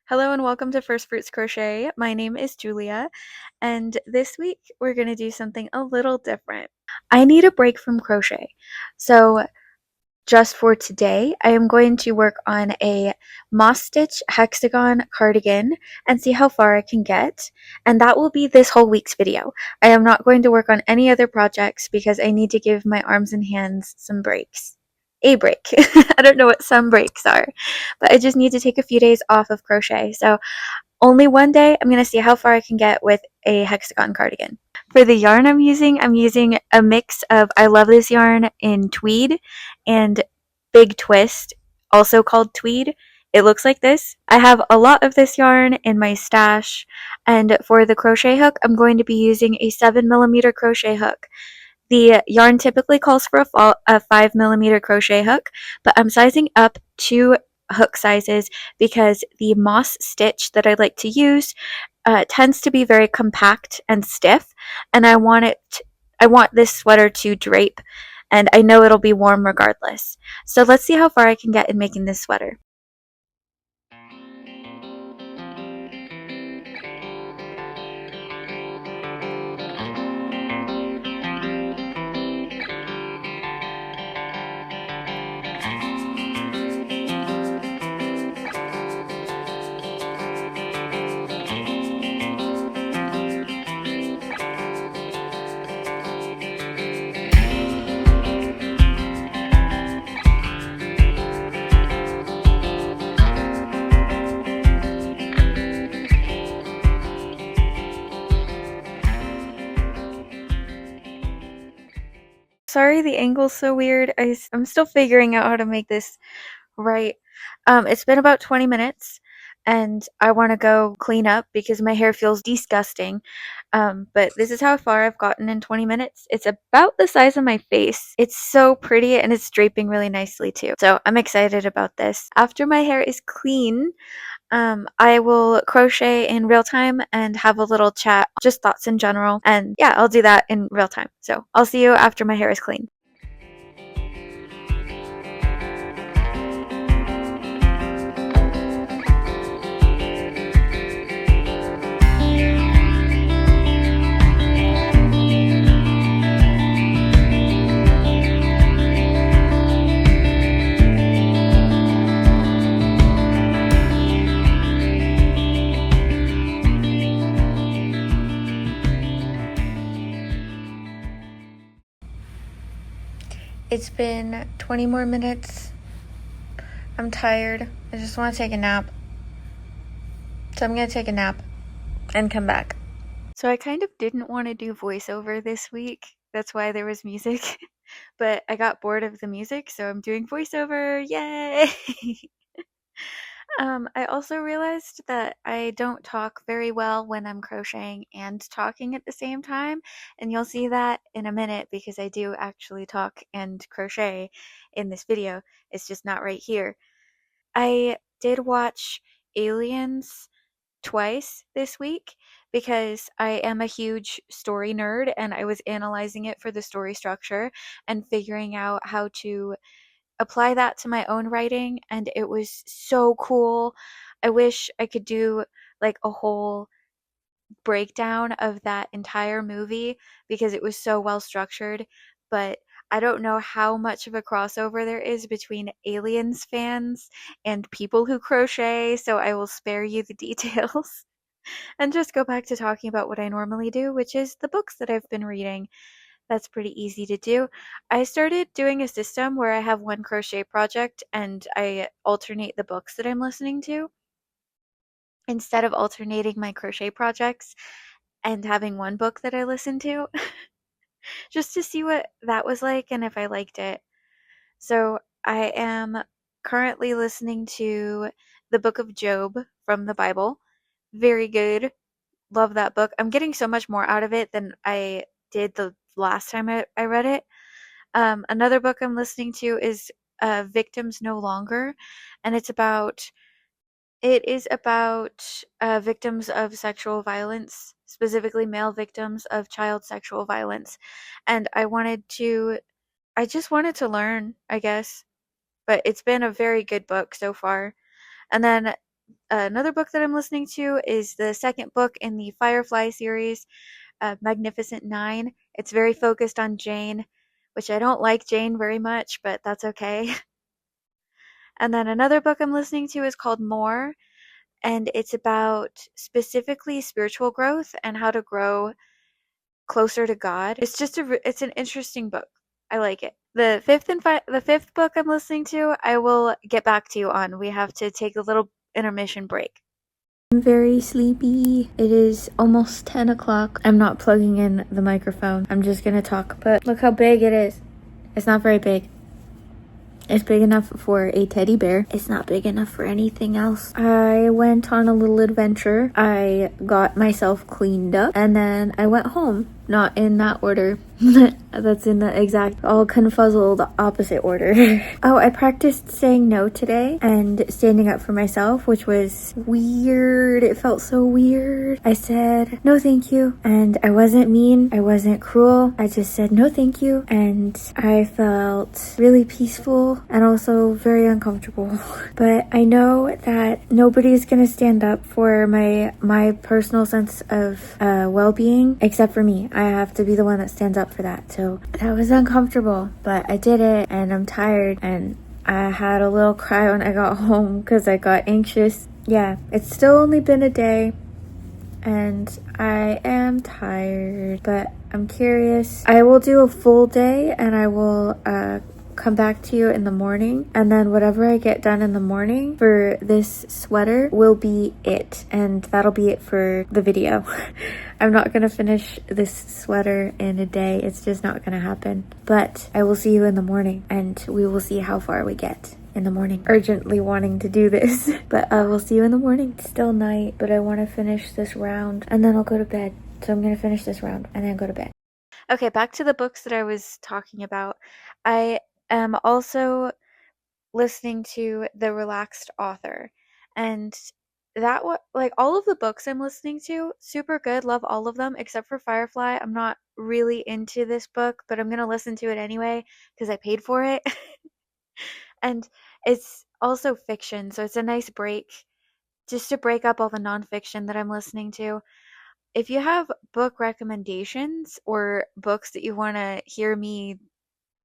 Hello and welcome to First Fruits Crochet. My name is Julia, and this week we're going to do something a little different. I need a break from crochet, so just for today, I am going to work on a moss stitch hexagon cardigan and see how far I can get, and that will be this whole week's video. I am not going to work on any other projects because I need to give my arms and hands some breaks. A break. I don't know what some breaks are, but I just need to take a few days off of crochet. So only one day, I'm going to see how far I can get with a hexagon cardigan. For the yarn I'm using a mix of I Love This yarn in tweed and Big Twist, also called tweed. It looks like this. I have a lot of this yarn in my stash, and for the crochet hook, I'm going to be using a 7mm crochet hook. The yarn typically calls for a 5mm crochet hook, but I'm sizing up 2 hook sizes because the moss stitch that I like to use tends to be very compact and stiff, and I want this sweater to drape, and I know it'll be warm regardless. So let's see how far I can get in making this sweater. Sorry the angle's so weird. I'm still figuring out how to make this right. It's been about 20 minutes and I want to go clean up because my hair feels disgusting. But this is how far I've gotten in 20 minutes. It's about the size of my face. It's so pretty and it's draping really nicely too. So I'm excited about this. After my hair is clean, I will crochet in real time and have a little chat, just thoughts in general. And yeah, I'll do that in real time. So I'll see you after my hair is clean. It's been 20 more minutes. I'm tired. I just want to take a nap. So I'm going to take a nap and come back. So I kind of didn't want to do voiceover this week. That's why there was music. But I got bored of the music, so I'm doing voiceover. Yay! I also realized that I don't talk very well when I'm crocheting and talking at the same time, and you'll see that in a minute because I do actually talk and crochet in this video. It's just not right here. I did watch Aliens twice this week because I am a huge story nerd and I was analyzing it for the story structure and figuring out how to apply that to my own writing, and it was so cool. I wish I could do like a whole breakdown of that entire movie because it was so well structured, but I don't know how much of a crossover there is between Aliens fans and people who crochet, so I will spare you the details and just go back to talking about what I normally do, which is the books that I've been reading. That's pretty easy to do. I started doing a system where I have one crochet project and I alternate the books that I'm listening to instead of alternating my crochet projects and having one book that I listen to just to see what that was like and if I liked it. So I am currently listening to the book of Job from the Bible. Very good. Love that book. I'm getting so much more out of it than I did the last time I read it. Another book I'm listening to is Victims No Longer, and it is about victims of sexual violence, specifically male victims of child sexual violence. And I just wanted to learn, I guess, but it's been a very good book so far. And then another book that I'm listening to is the second book in the Firefly series, Magnificent Nine. It's very focused on Jane, which I don't like Jane very much, but that's okay. And then another book I'm listening to is called More, and it's about specifically spiritual growth and how to grow closer to God. It's an interesting book. I like it. The fifth book I'm listening to, I will get back to you on. We have to take a little intermission break. I'm very sleepy. It is almost 10 o'clock. I'm not plugging in the microphone. I'm just gonna talk. But look how big it is. It's not very big. It's big enough for a teddy bear. It's not big enough for anything else. I went on a little adventure. I got myself cleaned up and then I went home. Not in that order. That's in the exact all confuzzled opposite order. Oh, I practiced saying no today and standing up for myself, which was weird. It felt so weird. I said no thank you, and I wasn't mean, I wasn't cruel. I just said no thank you, and I felt really peaceful and also very uncomfortable. But I know that nobody's gonna stand up for my personal sense of well-being except for me. I have to be the one that stands up for that. So that was uncomfortable, but I did it, and I'm tired, and I had a little cry when I got home because I got anxious. Yeah, it's still only been a day, and I am tired, but I'm curious. I will do a full day, and I will come back to you in the morning, and then whatever I get done in the morning for this sweater will be it, and that'll be it for the video. I'm not gonna finish this sweater in a day. It's just not gonna happen, but I will see you in the morning, and we will see how far we get in the morning. Urgently wanting to do this, but I will see you in the morning. It's still night, but I want to finish this round and then I'll go to bed. So I'm gonna finish this round and then go to bed. Okay, back to the books that I was talking about. I am also listening to The Relaxed Author, and that like all of the books I'm listening to, super good, love all of them except for Firefly. I'm not really into this book, but I'm gonna listen to it anyway because I paid for it. And it's also fiction, so it's a nice break just to break up all the nonfiction that I'm listening to. If you have book recommendations or books that you want to hear me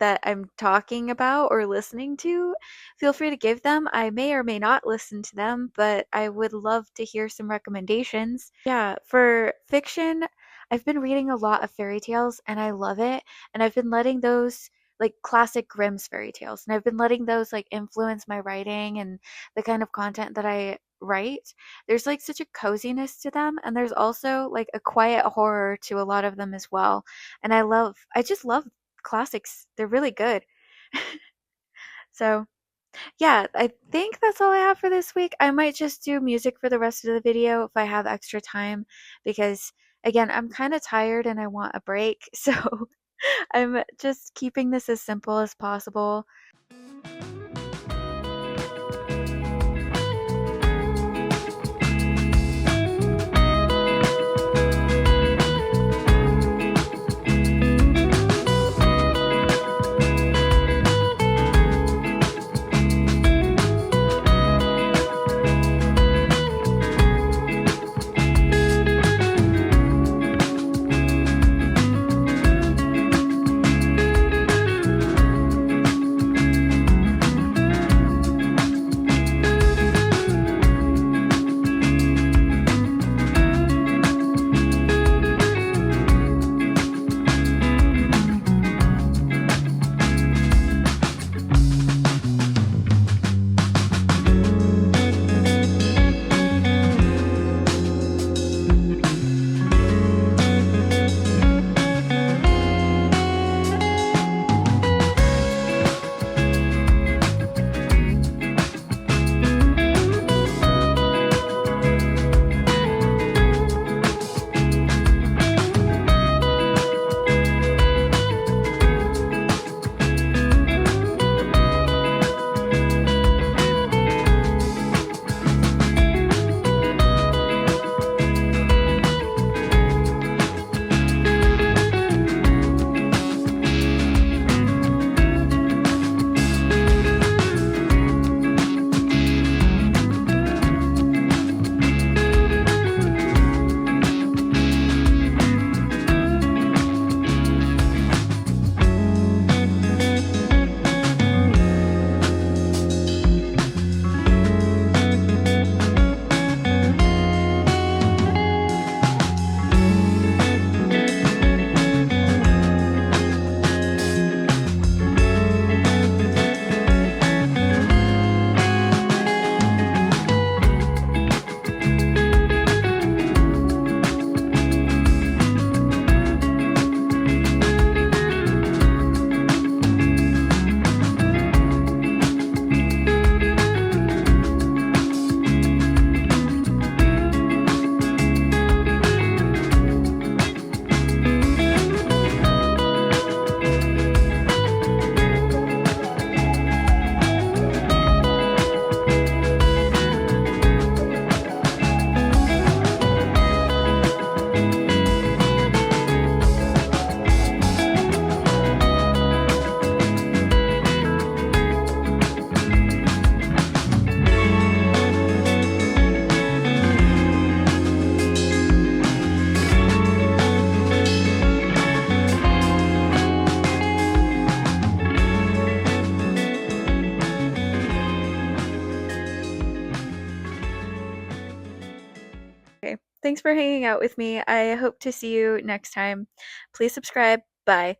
that I'm talking about or listening to, feel free to give them. I may or may not listen to them, but I would love to hear some recommendations. Yeah, for fiction, I've been reading a lot of fairy tales and I love it. And I've been letting those, like classic Grimm's fairy tales, and I've been letting those like influence my writing and the kind of content that I write. There's like such a coziness to them, and there's also like a quiet horror to a lot of them as well. And I just love classics. They're really good. So, yeah, I think that's all I have for this week. I might just do music for the rest of the video if I have extra time because, again, I'm kind of tired and I want a break. So, I'm just keeping this as simple as possible. Thanks for hanging out with me. I hope to see you next time. Please subscribe. Bye.